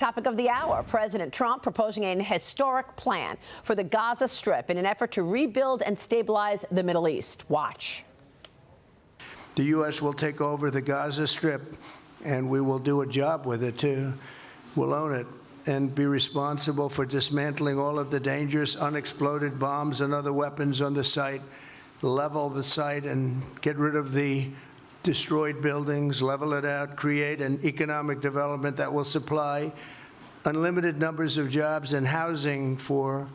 Topic of the hour, President Trump proposing an historic plan for the Gaza Strip in an effort to rebuild and stabilize the Middle East. Watch. The U.S. will take over the Gaza Strip, and we will do a job with it, too. We'll own it and be responsible for dismantling all of the dangerous unexploded bombs and other weapons on the site, level the site and get rid of the destroyed buildings, level it out, create an economic development that will supply unlimited numbers of jobs and housing for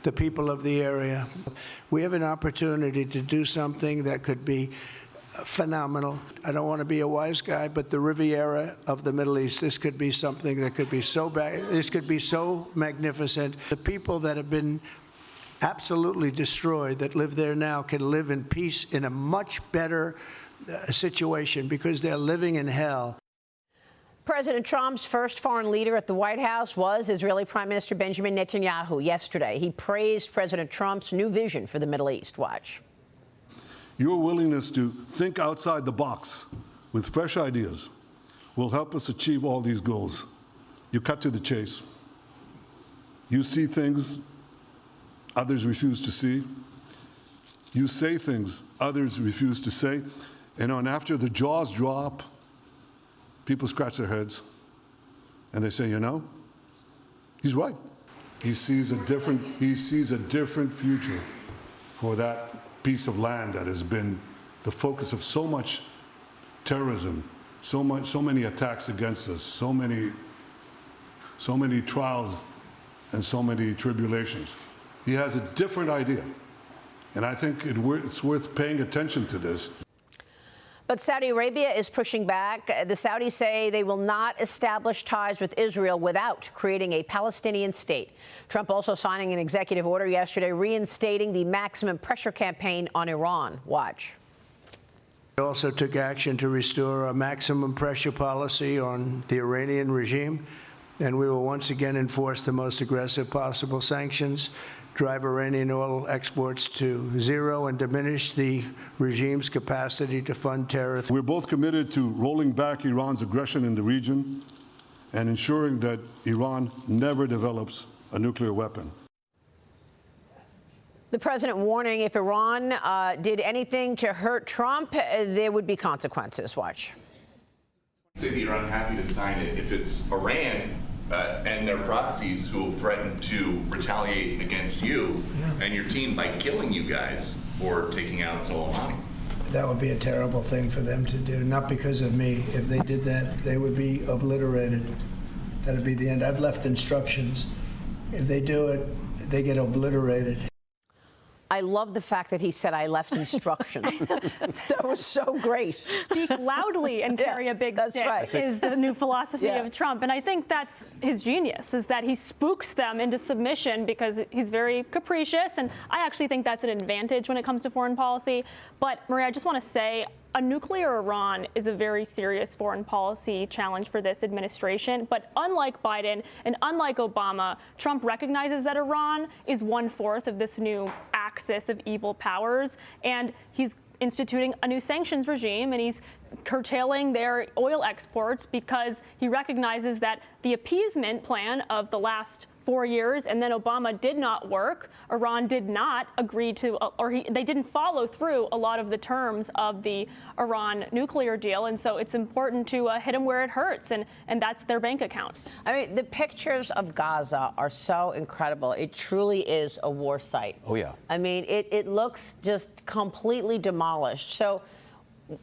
the people of the area. We have an opportunity to do something that could be phenomenal. I don't want to be a wise guy, but the Riviera of the Middle East, this could be something that could be so bad. This could be so magnificent. The people that have been absolutely destroyed that live there now can live in peace in a much better situation because they're living in hell. President Trump's first foreign leader at the White House was Israeli Prime Minister Benjamin Netanyahu yesterday. He praised President Trump's new vision for the Middle East. Watch. Your willingness to think outside the box with fresh ideas will help us achieve all these goals. You cut to the chase. You see things others refuse to see. You say things others refuse to say. And after the jaws drop, people scratch their heads and they say, you know, he's right. He sees a different future for that piece of land that has been the focus of so much terrorism, so many attacks against us, so many trials and so many tribulations. He has a different idea. And I think it's worth paying attention to this. But Saudi Arabia is pushing back. The Saudis say they will not establish ties with Israel without creating a Palestinian state. Trump also signing an executive order yesterday reinstating the maximum pressure campaign on Iran. Watch. We also took action to restore a maximum pressure policy on the Iranian regime, and we will once again enforce the most aggressive possible sanctions, drive Iranian oil exports to zero, and diminish the regime's capacity to fund terror. We're both committed to rolling back Iran's aggression in the region and ensuring that Iran never develops a nuclear weapon. The president warning if Iran did anything to hurt Trump, there would be consequences. Watch. Say you're unhappy to sign it. If it's Iran and their proxies who have threatened to retaliate against you and your team by killing you guys for taking out Soleimani. That would be a terrible thing for them to do, not because of me. If they did that, they would be obliterated. That would be the end. I've left instructions. If they do it, they get obliterated. I love the fact that he said I left instructions. That was so great. Speak loudly and carry a big stick is the new philosophy of Trump. And I think that's his genius, is that he spooks them into submission because he's very capricious. And I actually think that's an advantage when it comes to foreign policy. But, Maria, I just want to say, a nuclear Iran is a very serious foreign policy challenge for this administration. But unlike Biden and unlike Obama, Trump recognizes that Iran is 1/4 of this new axis of evil powers. And he's instituting a new sanctions regime, and he's curtailing their oil exports because he recognizes that the appeasement plan of the last 4 years and then Obama did not work. Iran did not agree to, they didn't follow through a lot of the terms of the Iran nuclear deal. And so it's important to hit them where it hurts. And that's their bank account. I mean, the pictures of Gaza are so incredible. It truly is a war site. Oh, yeah. I mean, it looks just completely demolished. So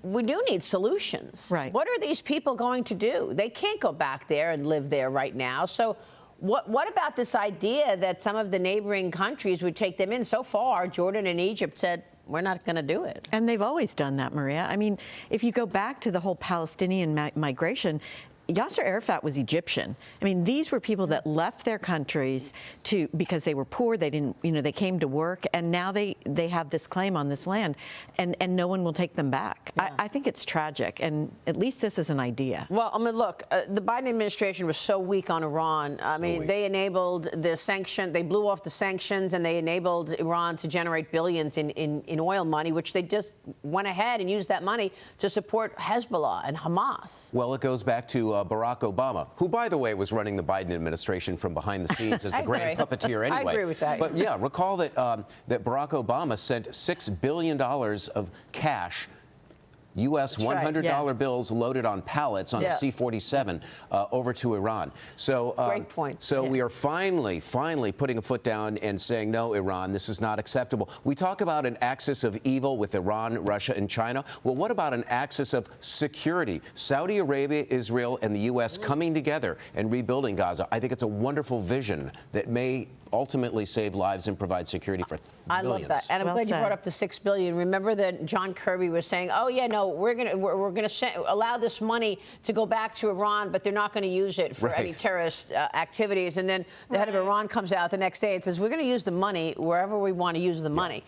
we do need solutions. Right. What are these people going to do? They can't go back there and live there right now. So what about this idea that some of the neighboring countries would take them in? So far, Jordan and Egypt said, we're not going to do it. And they've always done that, Maria. I mean, if you go back to the whole Palestinian migration, Yasser Arafat was Egyptian. I mean, these were people that left their countries because they were poor. They didn't, they came to work, and now they have this claim on this land, and no one will take them back. Yeah. I think it's tragic, and at least this is an idea. Well, I mean, look, the Biden administration was so weak on Iran. I mean, they enabled the sanction, they blew off the sanctions, and they enabled Iran to generate billions in oil money, which they just went ahead and used that money to support Hezbollah and Hamas. Well, it goes back to Barack Obama, who, by the way, was running the Biden administration from behind the scenes as the grand puppeteer anyway. I agree with that. But yeah, recall that that Barack Obama sent $6 billion of cash, U.S. $100 bills loaded on pallets on a C-47 over to Iran. So, great point. So we are finally putting a foot down and saying, no, Iran, this is not acceptable. We talk about an axis of evil with Iran, Russia, and China. Well, what about an axis of security? Saudi Arabia, Israel, and the U.S. coming together and rebuilding Gaza. I think it's a wonderful vision that may ultimately save lives and provide security for millions. I love that, and I'm glad you brought up the $6 billion. Remember that John Kirby was saying, "Oh yeah, no, we're gonna allow this money to go back to Iran, but they're not going to use it for any terrorist activities." And then the head of Iran comes out the next day and says, "We're going to use the money wherever we want to use the money."